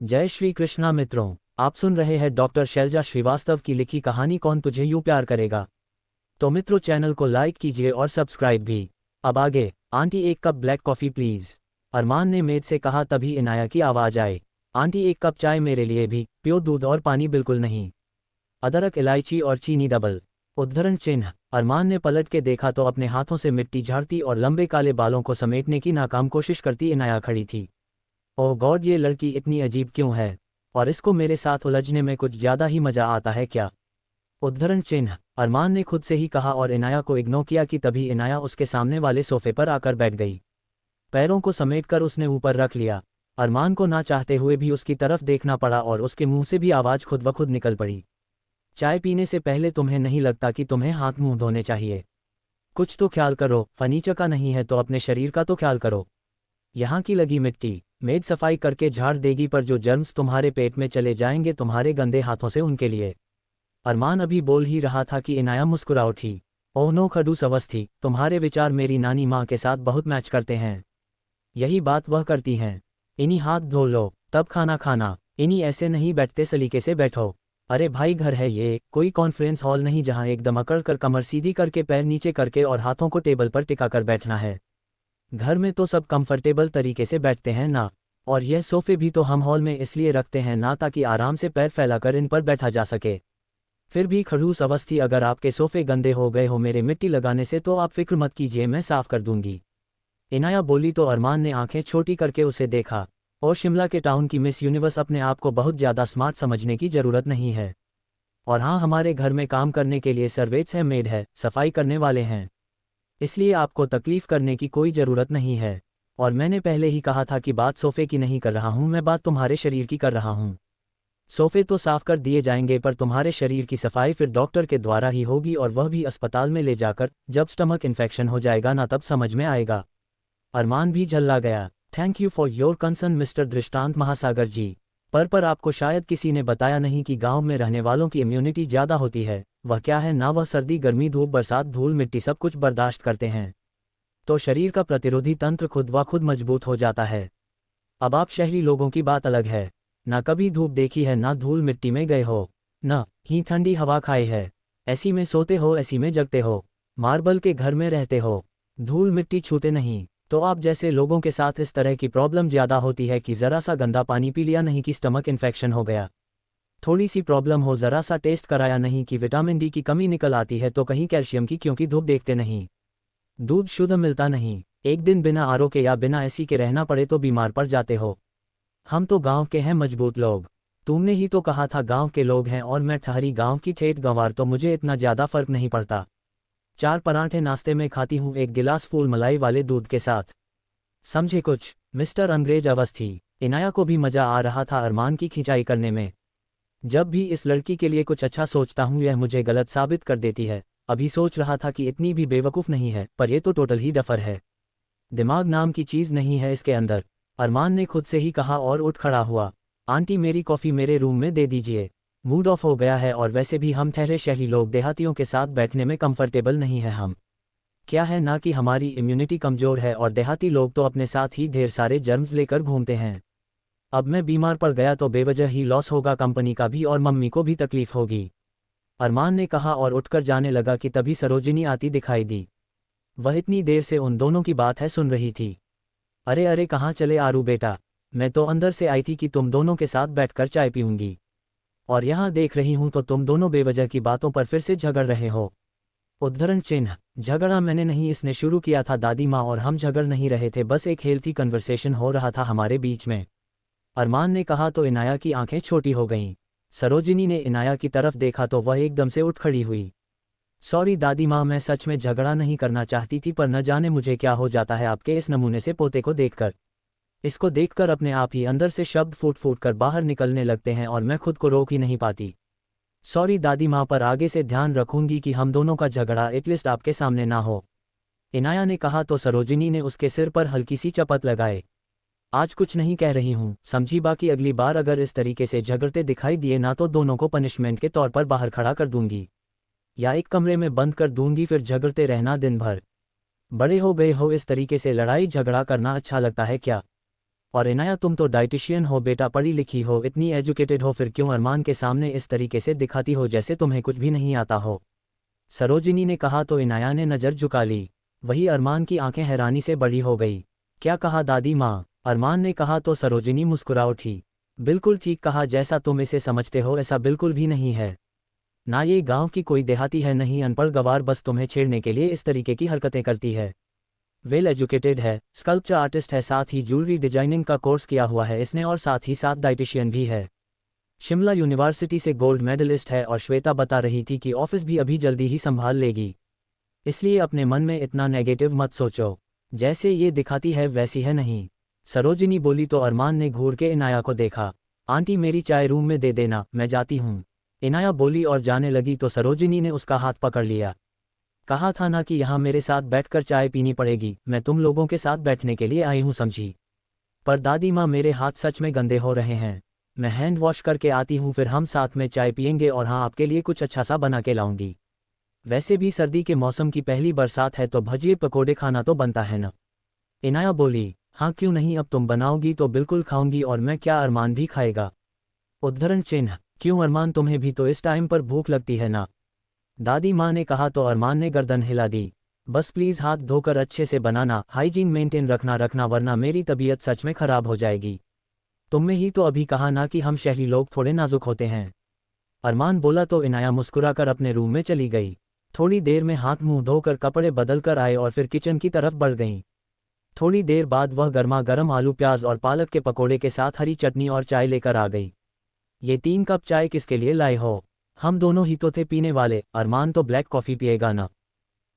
जय श्री कृष्णा मित्रों, आप सुन रहे हैं डॉक्टर शैलजा श्रीवास्तव की लिखी कहानी कौन तुझे यूं प्यार करेगा। तो मित्रों, चैनल को लाइक कीजिए और सब्सक्राइब भी। अब आगे। आंटी एक कप ब्लैक कॉफ़ी प्लीज़, अरमान ने मेड से कहा। तभी इनाया की आवाज़ आई। आंटी एक कप चाय मेरे लिए भी, प्योर दूध और पानी बिल्कुल नहीं, अदरक इलायची और चीनी डबल। उद्धरण चिन्ह। अरमान ने पलट के देखा तो अपने हाथों से मिट्टी झाड़ती और लंबे काले बालों को समेटने की नाकाम कोशिश करती इनाया खड़ी थी। ओह गॉड, ये लड़की इतनी अजीब क्यों है, और इसको मेरे साथ उलझने में कुछ ज़्यादा ही मज़ा आता है क्या। उद्धरण चिन्ह। अरमान ने खुद से ही कहा और इनाया को इग्नोर किया कि तभी इनाया उसके सामने वाले सोफे पर आकर बैठ गई। पैरों को समेटकर उसने ऊपर रख लिया। अरमान को ना चाहते हुए भी उसकी तरफ देखना पड़ा और उसके मुंह से भी आवाज़ खुद ब खुद निकल पड़ी। चाय पीने से पहले तुम्हें नहीं लगता कि तुम्हें हाथ मुंह धोने चाहिए? कुछ तो ख्याल करो, फर्नीचर का नहीं है तो अपने शरीर का तो ख्याल करो। यहाँ की लगी मिट्टी मेड सफाई करके झाड़ देगी, पर जो जर्म्स तुम्हारे पेट में चले जाएंगे तुम्हारे गंदे हाथों से, उनके लिए। अरमान अभी बोल ही रहा था कि इनाया मुस्कुरा उठी। ओह नो खडूस अवस्थी, तुम्हारे विचार मेरी नानी माँ के साथ बहुत मैच करते हैं। यही बात वह करती हैं। इन्हीं हाथ धो लो तब खाना खाना, इन्हीं ऐसे नहीं बैठते, सलीके से बैठो। अरे भाई, घर है ये, कोई कॉन्फ्रेंस हॉल नहीं जहाँ एकदम अकड़ कर कमर सीधी करके पैर नीचे करके और हाथों को टेबल पर टिका कर बैठना है। घर में तो सब कंफर्टेबल तरीके से बैठते हैं ना, और यह सोफे भी तो हम हॉल में इसलिए रखते हैं ना ताकि आराम से पैर फैलाकर इन पर बैठा जा सके। फिर भी खड़ूस अवस्थी, अगर आपके सोफे गंदे हो गए हो मेरे मिट्टी लगाने से तो आप फिक्र मत कीजिए, मैं साफ कर दूंगी। इनाया बोली तो अरमान ने आंखें छोटी करके उसे देखा। और शिमला के टाउन की मिस यूनिवर्स अपने आप को बहुत ज़्यादा स्मार्ट समझने की ज़रूरत नहीं है। और हाँ, हमारे घर में काम करने के लिए सर्वेंट्स हैं, मेड है, सफाई करने वाले हैं, इसलिए आपको तकलीफ करने की कोई ज़रूरत नहीं है। और मैंने पहले ही कहा था कि बात सोफे की नहीं कर रहा हूँ, मैं बात तुम्हारे शरीर की कर रहा हूँ। सोफे तो साफ कर दिए जाएंगे, पर तुम्हारे शरीर की सफाई फिर डॉक्टर के द्वारा ही होगी, और वह भी अस्पताल में ले जाकर। जब स्टमक इन्फेक्शन हो जाएगा ना, तब समझ में आएगा। अरमान भी झल्ला गया। Thank you for your concern mister दृष्टांत महासागर जी, पर आपको शायद किसी ने बताया नहीं कि गांव में रहने वालों की इम्यूनिटी ज़्यादा होती है। वह क्या है ना, वह सर्दी गर्मी धूप बरसात धूल मिट्टी सब कुछ बर्दाश्त करते हैं, तो शरीर का प्रतिरोधी तंत्र खुद व खुद मजबूत हो जाता है। अब आप शहरी लोगों की बात अलग है, ना कभी धूप देखी है, ना धूल मिट्टी में गए हो, न ही ठंडी हवा खाई है। ऐसी में सोते हो, ऐसी में जगते हो, मार्बल के घर में रहते हो, धूल मिट्टी छूते नहीं। तो आप जैसे लोगों के साथ इस तरह की प्रॉब्लम ज़्यादा होती है कि ज़रा सा गंदा पानी पी लिया नहीं कि स्टमक इन्फेक्शन हो गया, थोड़ी सी प्रॉब्लम हो ज़रा सा टेस्ट कराया नहीं कि विटामिन डी की कमी निकल आती है, तो कहीं कैल्शियम की, क्योंकि धूप देखते नहीं, दूध शुद्ध मिलता नहीं। एक दिन बिना आरओ के या बिना एसी के रहना पड़े तो बीमार पड़ जाते हो। हम तो गांव के हैं मजबूत लोग। तुमने ही तो कहा था गांव के लोग हैं, और मैं ठहरी गांव की ठेठ गंवार, तो मुझे इतना ज़्यादा फर्क नहीं पड़ता। 4 पराठे नाश्ते में खाती हूँ, 1 गिलास फूल मलाई वाले दूध के साथ। समझे कुछ मिस्टर अंग्रेज अवस्थी। इनाया को भी मज़ा आ रहा था अरमान की खिंचाई करने में। जब भी इस लड़की के लिए कुछ अच्छा सोचता हूँ यह मुझे गलत साबित कर देती है। अभी सोच रहा था कि इतनी भी बेवकूफ़ नहीं है, पर यह तो टोटल ही डफर है। दिमाग नाम की चीज़ नहीं है इसके अंदर, अरमान ने खुद से ही कहा और उठ खड़ा हुआ। आंटी मेरी कॉफ़ी मेरे रूम में दे दीजिए, मूड ऑफ हो गया है, और वैसे भी हम ठहरे शहरी लोग देहातियों के साथ बैठने में कंफर्टेबल नहीं है। हम क्या है ना कि हमारी इम्यूनिटी कमज़ोर है, और देहाती लोग तो अपने साथ ही ढेर सारे जर्म्स लेकर घूमते हैं। अब मैं बीमार पड़ गया तो बेवजह ही लॉस होगा कंपनी का भी, और मम्मी को भी तकलीफ होगी, अरमान ने कहा और उठकर जाने लगा कि तभी सरोजिनी आती दिखाई दी। वह इतनी देर से उन दोनों की बात है सुन रही थी। अरे अरे, कहाँ चले आरू बेटा, मैं तो अंदर से आई थी कि तुम दोनों के साथ बैठकर चाय पीऊंगी, और यहाँ देख रही हूँ तो तुम दोनों बेवजह की बातों पर फिर से झगड़ रहे हो। उद्धरण चिन्ह। झगड़ा मैंने नहीं, इसने शुरू किया था दादी माँ, और हम झगड़ नहीं रहे थे, बस एक हेल्थी कन्वर्सेशन हो रहा था हमारे बीच में, अरमान ने कहा तो इनाया की आंखें छोटी हो गईं। सरोजिनी ने इनाया की तरफ देखा तो वह एकदम से उठ खड़ी हुई। सॉरी दादी माँ, मैं सच में झगड़ा नहीं करना चाहती थी, पर न जाने मुझे क्या हो जाता है आपके इस नमूने से पोते को देखकर। इसको देखकर अपने आप ही अंदर से शब्द फूट फूट कर बाहर निकलने लगते हैं, और मैं खुद को रोक ही नहीं पाती। सॉरी दादी माँ, पर आगे से ध्यान रखूंगी कि हम दोनों का झगड़ा एटलीस्ट आपके सामने ना हो, इनाया ने कहा तो सरोजिनी ने उसके सिर पर हल्की सी चपत लगाए। आज कुछ नहीं कह रही हूँ, समझी, बाकी अगली बार अगर इस तरीके से झगड़ते दिखाई दिए ना तो दोनों को पनिशमेंट के तौर पर बाहर खड़ा कर दूंगी, या एक कमरे में बंद कर दूंगी, फिर झगड़ते रहना दिन भर। बड़े हो गए हो, इस तरीके से लड़ाई झगड़ा करना अच्छा लगता है क्या? और इनाया तुम तो डाइटिशियन हो बेटा, पढ़ी लिखी हो, इतनी एजुकेटेड हो, फिर क्यों अरमान के सामने इस तरीके से दिखाती हो जैसे तुम्हें कुछ भी नहीं आता हो। सरोजिनी ने कहा तो इनाया ने नज़र झुका ली। वही अरमान की आंखें हैरानी से बड़ी हो गई। क्या कहा दादी माँ? अरमान ने कहा तो सरोजिनी मुस्कुरा उठी। बिल्कुल ठीक कहा, जैसा तुम इसे समझते हो ऐसा बिल्कुल भी नहीं है। ना ये गांव की कोई देहाती है, नहीं अनपढ़ गवार, बस तुम्हें छेड़ने के लिए इस तरीके की हरकतें करती है। वेल एजुकेटेड है, स्कल्पचर आर्टिस्ट है, साथ ही ज्वेलरी डिजाइनिंग का कोर्स किया हुआ है इसने, और साथ ही साथ डाइटिशियन भी है। शिमला यूनिवर्सिटी से गोल्ड मेडलिस्ट है, और श्वेता बता रही थी कि ऑफिस भी अभी जल्दी ही संभाल लेगी। इसलिए अपने मन में इतना नेगेटिव मत सोचो, जैसे ये दिखाती है वैसी है नहीं। सरोजिनी बोली तो अरमान ने घूर के इनाया को देखा। आंटी मेरी चाय रूम में दे देना, मैं जाती हूँ। इनाया बोली और जाने लगी तो सरोजिनी ने उसका हाथ पकड़ लिया। कहा था ना कि यहाँ मेरे साथ बैठकर चाय पीनी पड़ेगी, मैं तुम लोगों के साथ बैठने के लिए आई हूँ समझी। पर दादी माँ मेरे हाथ सच में गंदे हो रहे हैं, मैं हैंड वॉश करके आती हूँ, फिर हम साथ में चाय पियेंगे, और हाँ आपके लिए कुछ अच्छा सा बना के लाऊंगी। वैसे भी सर्दी के मौसम की पहली बरसात है तो भजिए पकोड़े खाना तो बनता है ना। इनाया बोली हाँ क्यों नहीं, अब तुम बनाओगी तो बिल्कुल खाऊंगी, और मैं क्या अरमान भी खाएगा? उद्धरण चिन्ह, क्यों अरमान तुम्हें भी तो इस टाइम पर भूख लगती है ना? दादी माँ ने कहा तो अरमान ने गर्दन हिला दी। बस प्लीज़ हाथ धोकर अच्छे से बनाना, हाइजीन मेंटेन रखना वरना मेरी तबीयत सच में ख़राब हो जाएगी। तुमने ही तो अभी कहा ना कि हम शहरी लोग थोड़े नाजुक होते हैं। अरमान बोला तो इनाया मुस्कुराकर अपने रूम में चली गई। थोड़ी देर में हाथ मुंह धोकर कपड़े बदल कर आए और फिर किचन की तरफ बढ़ गईं। थोड़ी देर बाद वह गर्मा गर्म आलू प्याज और पालक के पकोड़े के साथ हरी चटनी और चाय लेकर आ गई। ये 3 कप चाय किसके लिए लाए हो? हम दोनों ही तो थे पीने वाले, अरमान तो ब्लैक कॉफ़ी पिएगा ना।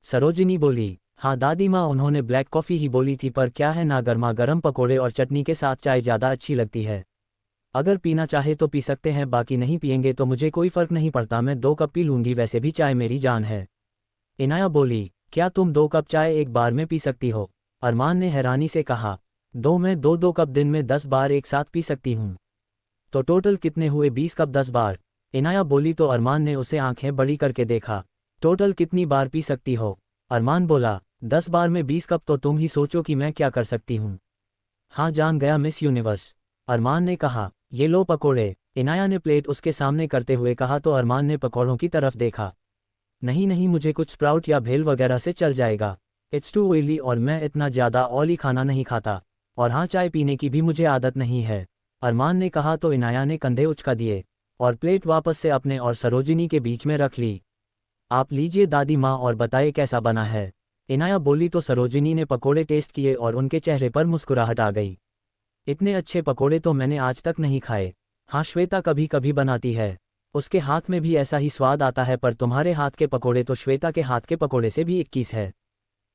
सरोजिनी बोली हाँ दादी माँ, उन्होंने ब्लैक कॉफ़ी ही बोली थी, पर क्या है ना, गर्मा गर्म पकोड़े और चटनी के साथ चाय ज़्यादा अच्छी लगती है। अगर पीना चाहे तो पी सकते हैं, बाकी नहीं पिएंगे तो मुझे कोई फ़र्क नहीं पड़ता, मैं 2 कप पी लूँगी, वैसे भी चाय मेरी जान है। इनाया बोली क्या तुम 2 कप चाय एक बार में पी सकती हो? अरमान ने हैरानी से कहा मैं 2 कप दिन में 10 बार एक साथ पी सकती हूँ। तो टोटल कितने हुए? 20 कप 10 बार। इनाया बोली तो अरमान ने उसे आंखें बड़ी करके देखा। टोटल कितनी बार पी सकती हो? अरमान बोला 10 बार में 20 कप, तो तुम ही सोचो कि मैं क्या कर सकती हूँ। हाँ जान गया मिस यूनिवर्स। अरमान ने कहा ये लो पकोड़े। इनाया ने प्लेट उसके सामने करते हुए कहा तो अरमान ने पकौड़ों की तरफ देखा। नहीं नहीं, मुझे कुछ स्प्राउट या भेल वगैरह से चल जाएगा, इट्स टू ऑयली, और मैं इतना ज़्यादा ऑयली खाना नहीं खाता, और हाँ चाय पीने की भी मुझे आदत नहीं है। अरमान ने कहा तो इनाया ने कंधे उचका दिए और प्लेट वापस से अपने और सरोजिनी के बीच में रख ली। आप लीजिए दादी माँ और बताइए कैसा बना है। इनाया बोली तो सरोजिनी ने पकोड़े टेस्ट किए और उनके चेहरे पर मुस्कुराहट आ गई। इतने अच्छे पकोड़े तो मैंने आज तक नहीं खाए। हाँ श्वेता कभी कभी बनाती है, उसके हाथ में भी ऐसा ही स्वाद आता है, पर तुम्हारे हाथ के पकोड़े तो श्वेता के हाथ के पकोड़े से भी 21 है।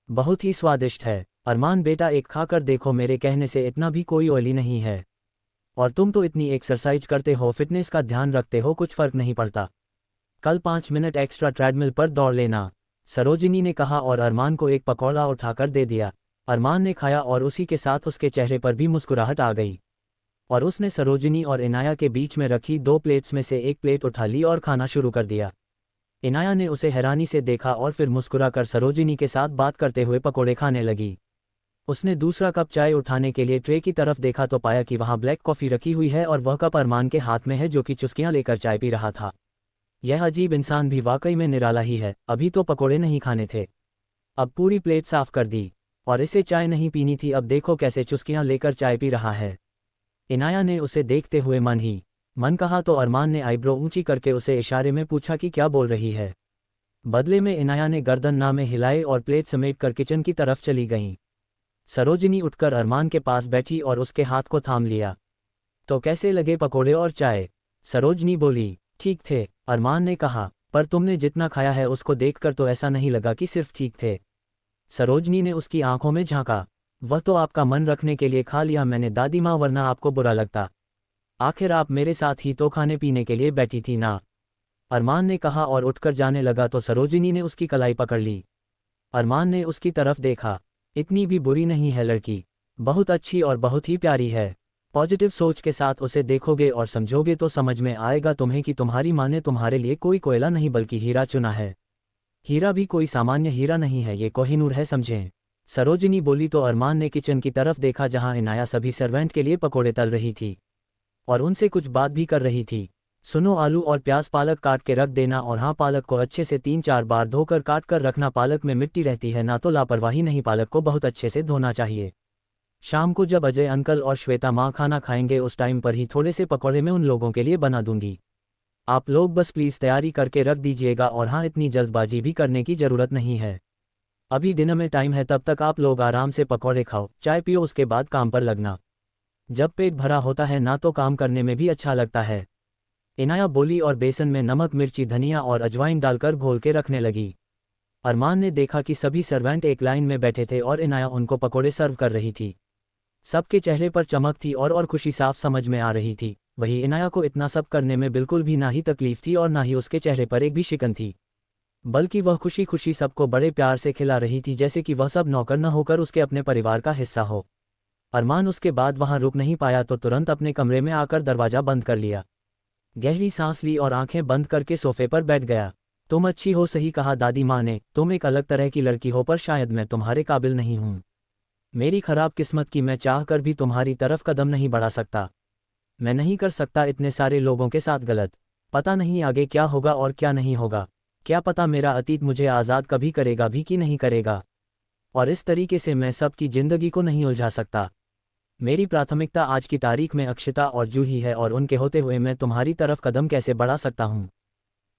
बहुत ही स्वादिष्ट है। अरमान बेटा एक खाकर देखो, मेरे कहने से इतना भी कोई ऑयली नहीं है। और तुम तो इतनी एक्सरसाइज करते हो, फिटनेस का ध्यान रखते हो, कुछ फर्क नहीं पड़ता। कल 5 मिनट एक्स्ट्रा ट्रेडमिल पर दौड़ लेना, सरोजिनी ने कहा और अरमान को एक पकौड़ा उठाकर दे दिया। अरमान ने खाया और उसी के साथ उसके चेहरे पर भी मुस्कुराहट आ गई, और उसने सरोजिनी और इनाया के बीच में रखी 2 प्लेट्स में से एक प्लेट उठा ली और खाना शुरू कर दिया। इनाया ने उसे हैरानी से देखा और फिर मुस्कुराकर सरोजिनी के साथ बात करते हुए पकोड़े खाने लगी। उसने दूसरा कप चाय उठाने के लिए ट्रे की तरफ देखा तो पाया कि वहाँ ब्लैक कॉफ़ी रखी हुई है और वह कप अरमान के हाथ में है, जो कि चुस्कियाँ लेकर चाय पी रहा था। यह अजीब इंसान भी वाकई में निराला ही है, अभी तो पकोड़े नहीं खाने थे, अब पूरी प्लेट साफ कर दी, और इसे चाय नहीं पीनी थी, अब देखो कैसे चुस्कियाँ लेकर चाय पी रहा है। इनाया ने उसे देखते हुए मन ही मन कहा तो अरमान ने आईब्रो ऊंची करके उसे इशारे में पूछा कि क्या बोल रही है। बदले में इनाया ने गर्दन ना में हिलाए और प्लेट समेट कर किचन की तरफ चली गईं। सरोजिनी उठकर अरमान के पास बैठी और उसके हाथ को थाम लिया। तो कैसे लगे पकोड़े और चाय? सरोजिनी बोली ठीक थे, अरमान ने कहा, पर तुमने जितना खाया है उसको देखकर तो ऐसा नहीं लगा कि सिर्फ ठीक थे। सरोजिनी ने उसकी आंखों में झांका। वह तो आपका मन रखने के लिए खा लिया मैंने दादी माँ, वरना आपको बुरा लगता। आखिर आप मेरे साथ ही तो खाने पीने के लिए बैठी थी ना, अरमान ने कहा और उठकर जाने लगा तो सरोजिनी ने उसकी कलाई पकड़ ली। अरमान ने उसकी तरफ देखा। इतनी भी बुरी नहीं है लड़की, बहुत अच्छी और बहुत ही प्यारी है। पॉजिटिव सोच के साथ उसे देखोगे और समझोगे तो समझ में आएगा तुम्हें कि तुम्हारी माँ ने तुम्हारे लिए कोई कोयला नहीं बल्कि हीरा चुना है। हीरा भी कोई सामान्य हीरा नहीं है, ये कोहिनूर है, समझें। सरोजिनी बोली तो अरमान ने किचन की तरफ देखा जहां इनाया सभी सर्वेंट के लिए पकोड़े तल रही थी और उनसे कुछ बात भी कर रही थी। सुनो, आलू और प्याज पालक काट के रख देना, और हाँ, पालक को अच्छे से 3-4 बार धोकर काट कर रखना। पालक में मिट्टी रहती है ना, तो लापरवाही नहीं, पालक को बहुत अच्छे से धोना चाहिए। शाम को जब अजय अंकल और श्वेता माँ खाना खाएंगे उस टाइम पर ही थोड़े से पकौड़े मैं उन लोगों के लिए बना दूंगी। आप लोग बस प्लीज़ तैयारी करके रख दीजिएगा, और हाँ, इतनी जल्दबाजी भी करने की ज़रूरत नहीं है। अभी डिनर में टाइम है, तब तक आप लोग आराम से पकौड़े खाओ, चाय पियो, उसके बाद काम पर लगना। जब पेट भरा होता है ना तो काम करने में भी अच्छा लगता है। इनाया बोली और बेसन में नमक, मिर्ची, धनिया और अजवाइन डालकर घोल के रखने लगी। अरमान ने देखा कि सभी सर्वेंट एक लाइन में बैठे थे और इनाया उनको पकौड़े सर्व कर रही थी। सबके चेहरे पर चमक थी और खुशी साफ समझ में आ रही थी। वही इनाया को इतना सब करने में बिल्कुल भी ना ही तकलीफ थी और ना ही उसके चेहरे पर एक भी शिकन थी, बल्कि वह खुशी खुशी सबको बड़े प्यार से खिला रही थी, जैसे कि वह सब नौकर न होकर उसके अपने परिवार का हिस्सा हो। अरमान उसके बाद वहां रुक नहीं पाया तो तुरंत अपने कमरे में आकर दरवाज़ा बंद कर लिया, गहरी सांस ली और आंखें बंद करके सोफे पर बैठ गया। तुम अच्छी हो, सही कहा दादी माँ ने, तुम एक अलग तरह की लड़की हो, पर शायद मैं तुम्हारे काबिल नहीं हूँ। मेरी खराब किस्मत की मैं चाह कर भी तुम्हारी तरफ कदम नहीं बढ़ा सकता। मैं नहीं कर सकता इतने सारे लोगों के साथ गलत। पता नहीं आगे क्या होगा और क्या नहीं होगा। क्या पता मेरा अतीत मुझे आज़ाद कभी करेगा भी कि नहीं करेगा। और इस तरीके से मैं सबकी ज़िंदगी को नहीं उलझा सकता। मेरी प्राथमिकता आज की तारीख में अक्षिता और जूही है, और उनके होते हुए मैं तुम्हारी तरफ कदम कैसे बढ़ा सकता हूँ।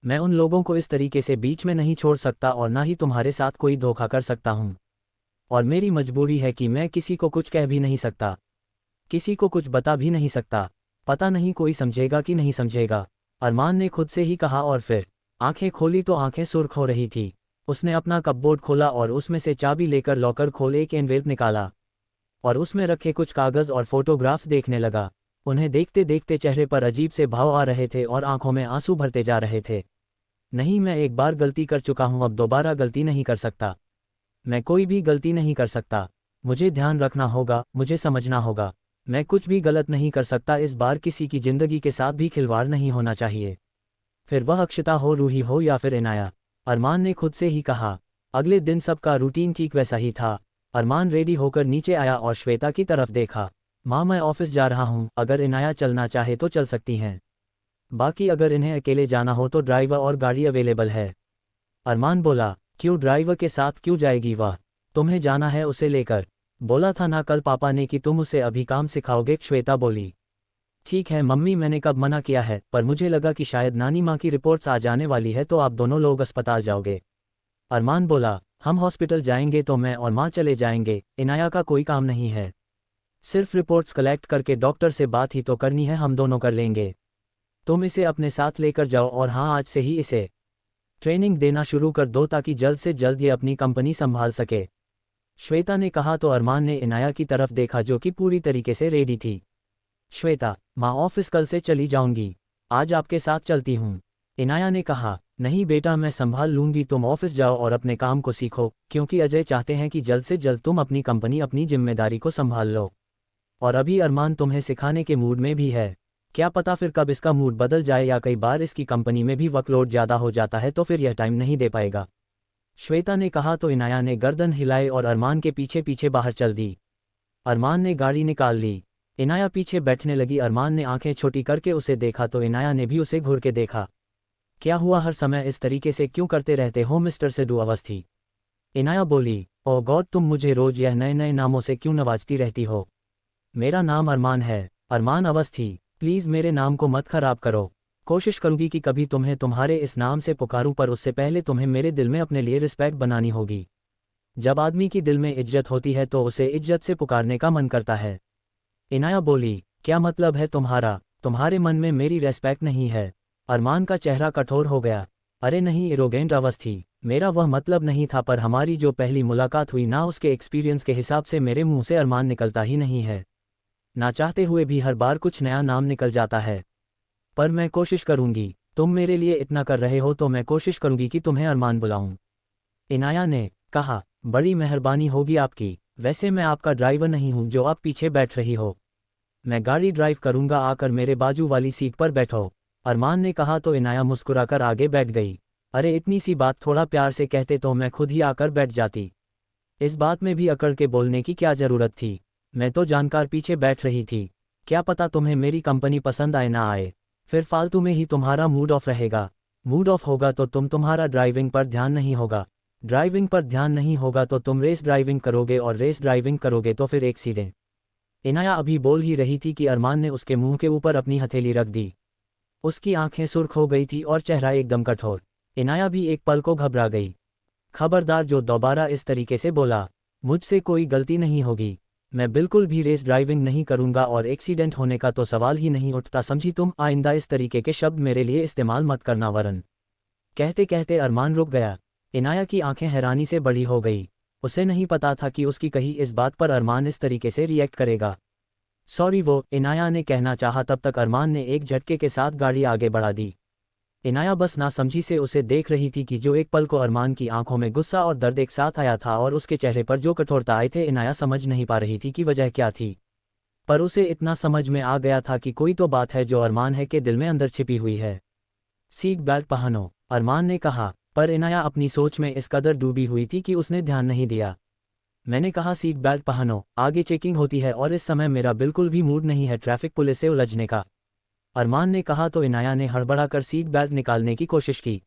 मैं उन लोगों को इस तरीके से बीच में नहीं छोड़ सकता और ना ही तुम्हारे साथ कोई धोखा कर सकता हूँ। और मेरी मजबूरी है कि मैं किसी को कुछ कह भी नहीं सकता, किसी को कुछ बता भी नहीं सकता। पता नहीं कोई समझेगा कि नहीं समझेगा, अरमान ने खुद से ही कहा, और फिर आंखें खोली तो आंखें सुर्ख हो रही थी। उसने अपना कपबोर्ड खोला और उसमें से चाबी लेकर लॉकर खोल एक एनवेल्प निकाला और उसमें रखे कुछ कागज़ और फोटोग्राफ्स देखने लगा। उन्हें देखते देखते चेहरे पर अजीब से भाव आ रहे थे और आंखों में आंसू भरते जा रहे थे। नहीं, मैं एक बार गलती कर चुका हूं, अब दोबारा गलती नहीं कर सकता। मैं कोई भी गलती नहीं कर सकता। मुझे ध्यान रखना होगा, मुझे समझना होगा। मैं कुछ भी गलत नहीं कर सकता। इस बार किसी की ज़िंदगी के साथ भी खिलवाड़ नहीं होना चाहिए, फिर वह अक्षिता हो, रूही हो या फिर इनाया, अरमान ने खुद से ही कहा। अगले दिन सबका रूटीन ठीक वैसा ही था। अरमान रेडी होकर नीचे आया और श्वेता की तरफ देखा। माँ, मैं ऑफिस जा रहा हूँ, अगर इनाया चलना चाहे तो चल सकती हैं, बाकी अगर इन्हें अकेले जाना हो तो ड्राइवर और गाड़ी अवेलेबल है। अरमान बोला, क्यों, ड्राइवर के साथ क्यों जाएगी वह? तुम्हें जाना है उसे लेकर? बोला था ना कल पापा ने कि तुम उसे अभी काम सिखाओगे, श्वेता बोली। ठीक है मम्मी, मैंने कब मना किया है, पर मुझे लगा कि शायद नानी माँ की रिपोर्ट्स आ जाने वाली है तो आप दोनों लोग अस्पताल जाओगे। अरमान बोला, हम हॉस्पिटल जाएंगे तो मैं और माँ चले जाएंगे, इनाया का कोई काम नहीं है, सिर्फ रिपोर्ट्स कलेक्ट करके डॉक्टर से बात ही तो करनी है, हम दोनों कर लेंगे। तुम इसे अपने साथ लेकर जाओ, और हाँ, आज से ही इसे ट्रेनिंग देना शुरू कर दो ताकि जल्द से जल्द ये अपनी कंपनी संभाल सके, श्वेता ने कहा। तो अरमान ने इनाया की तरफ देखा जो कि पूरी तरीके से रेडी थी। श्वेता, माँ ऑफिस कल से चली जाऊंगी, आज आपके साथ चलती हूँ, इनाया ने कहा। नहीं बेटा, मैं संभाल लूंगी, तुम ऑफिस जाओ और अपने काम को सीखो, क्योंकि अजय चाहते हैं कि जल्द से जल्द तुम अपनी कंपनी, अपनी जिम्मेदारी को संभाल लो। और अभी अरमान तुम्हें सिखाने के मूड में भी है, क्या पता फिर कब इसका मूड बदल जाए, या कई बार इसकी कंपनी में भी वर्कलोड ज़्यादा हो जाता है तो फिर यह टाइम नहीं दे पाएगा, श्वेता ने कहा। तो इनाया ने गर्दन हिलाई और अरमान के पीछे पीछे बाहर चल दी। अरमान ने गाड़ी निकाल ली, इनाया पीछे बैठने लगी। अरमान ने आंखें छोटी करके उसे देखा तो इनाया ने भी उसे घूर के देखा। क्या हुआ, हर समय इस तरीके से क्यों करते रहते हो मिस्टर सिद्धू अवस्थी? इनाया बोली, ओ गॉड, तुम मुझे रोज यह नए नए नामों से क्यों नवाजती रहती हो? मेरा नाम अरमान है, अरमान अवस्थी, प्लीज़ मेरे नाम को मत खराब करो। कोशिश करूंगी कि कभी तुम्हें तुम्हारे इस नाम से पुकारूं, पर उससे पहले तुम्हें मेरे दिल में अपने लिए रिस्पेक्ट बनानी होगी। जब आदमी की दिल में इज्जत होती है तो उसे इज्जत से पुकारने का मन करता है। इनाया बोली, क्या मतलब है तुम्हारा? तुम्हारे मन में मेरी रेस्पेक्ट नहीं है? अरमान का चेहरा कठोर हो गया। अरे नहीं एरोगेंट अवस्थी, मेरा वह मतलब नहीं था, पर हमारी जो पहली मुलाकात हुई ना, उसके एक्सपीरियंस के हिसाब से मेरे मुंह से अरमान निकलता ही नहीं है। ना चाहते हुए भी हर बार कुछ नया नाम निकल जाता है। पर मैं कोशिश करूंगी, तुम मेरे लिए इतना कर रहे हो तो मैं कोशिश करूंगी कि तुम्हें अरमान बुलाऊं। इनाया ने कहा, बड़ी मेहरबानी होगी आपकी। वैसे मैं आपका ड्राइवर नहीं हूं जो आप पीछे बैठ रही हो, मैं गाड़ी ड्राइव करूंगा, आकर मेरे बाजू वाली सीट पर बैठो, अरमान ने कहा। तो इनाया मुस्कुराकर आगे बैठ गई। अरे इतनी सी बात थोड़ा प्यार से कहते तो मैं खुद ही आकर बैठ जाती। इस बात में भी अकड़ के बोलने की क्या जरूरत थी? मैं तो जानकार पीछे बैठ रही थी। क्या पता तुम्हें मेरी कंपनी पसंद आए ना आए, फिर फालतू में ही तुम्हारा मूड ऑफ रहेगा। मूड ऑफ होगा तो तुम्हारा ड्राइविंग पर ध्यान नहीं होगा, ड्राइविंग पर ध्यान नहीं होगा तो तुम रेस ड्राइविंग करोगे, और रेस ड्राइविंग करोगे तो फिर एक्सीडेंट। इनाया अभी बोल ही रही थी कि अरमान ने उसके मुंह के ऊपर अपनी हथेली रख दी। उसकी आंखें सुर्ख हो गई थी और चेहरा एकदम कठोर। इनाया भी एक पल को घबरा गई। खबरदार जो दोबारा इस तरीके से बोला, मुझसे कोई गलती नहीं होगी, मैं बिल्कुल भी रेस ड्राइविंग नहीं करूंगा और एक्सीडेंट होने का तो सवाल ही नहीं उठता, समझी तुम? आइंदा इस तरीके के शब्द मेरे लिए इस्तेमाल मत करना वरन। कहते कहते अरमान रुक गया। इनाया की आंखें हैरानी से बड़ी हो गई। उसे नहीं पता था कि उसकी कही इस बात पर अरमान इस तरीके से रिएक्ट करेगा। सॉरी वो, इनाया ने कहना चाहा, तब तक अरमान ने एक झटके के साथ गाड़ी आगे बढ़ा दी। इनाया बस नासमझी से उसे देख रही थी कि जो एक पल को अरमान की आंखों में गुस्सा और दर्द एक साथ आया था और उसके चेहरे पर जो कठोरता आए थे, इनाया समझ नहीं पा रही थी कि वजह क्या थी। पर उसे इतना समझ में आ गया था कि कोई तो बात है जो अरमान है के दिल में अंदर छिपी हुई है। सीट बेल्ट पहनो, अरमान ने कहा, पर इनाया अपनी सोच में इस कदर डूबी हुई थी कि उसने ध्यान नहीं दिया। मैंने कहा सीट बेल्ट पहनो, आगे चेकिंग होती है और इस समय मेरा बिल्कुल भी मूड नहीं है ट्रैफिक पुलिस से उलझने का, अरमान ने कहा। तो इनाया ने हड़बड़ाकर सीट बेल्ट निकालने की कोशिश की।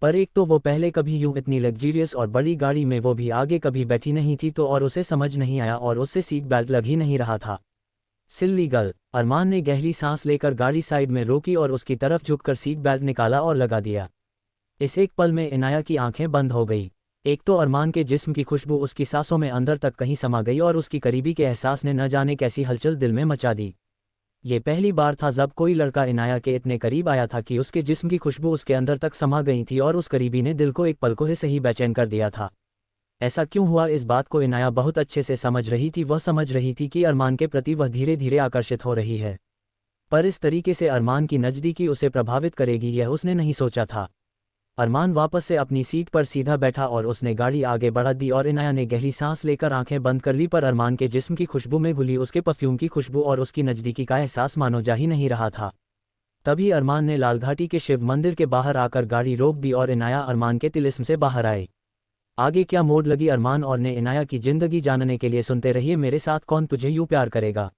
पर एक तो वो पहले कभी यूं इतनी लग्जरियस और बड़ी गाड़ी में वो भी आगे कभी बैठी नहीं थी, तो और उसे समझ नहीं आया और उससे सीट बेल्ट लग ही नहीं रहा था। सिल्ली गर्ल, अरमान ने गहरी सांस लेकर गाड़ी साइड में रोकी और उसकी तरफ झुककर सीट बेल्ट निकाला और लगा दिया। इस एक पल में इनाया की आंखें बंद हो गई। एक तो अरमान के जिस्म की खुशबू उसकी सांसों में अंदर तक कहीं समा गई और उसकी करीबी के एहसास ने न जाने कैसी हलचल दिल में मचा दी। ये पहली बार था जब कोई लड़का इनाया के इतने करीब आया था कि उसके जिस्म की खुशबू उसके अंदर तक समा गई थी और उस करीबी ने दिल को एक पल को ही सही बेचैन कर दिया था। ऐसा क्यों हुआ, इस बात को इनाया बहुत अच्छे से समझ रही थी। वह समझ रही थी कि अरमान के प्रति वह धीरे धीरे आकर्षित हो रही है, पर इस तरीके से अरमान की नज़दीकी उसे प्रभावित करेगी यह उसने नहीं सोचा था। अरमान वापस से अपनी सीट पर सीधा बैठा और उसने गाड़ी आगे बढ़ा दी और इनाया ने गहरी सांस लेकर आंखें बंद कर ली, पर अरमान के जिस्म की खुशबू में घुली उसके परफ्यूम की खुशबू और उसकी नज़दीकी का एहसास मानो जा ही नहीं रहा था। तभी अरमान ने लालघाटी के शिव मंदिर के बाहर आकर गाड़ी रोक दी और इनाया अरमान के तिलिस्म से बाहर आए। आगे क्या मोड़ लगी अरमान और ने इनाया की जिंदगी जानने के लिए सुनते रहिए मेरे साथ कौन तुझे यूं प्यार करेगा।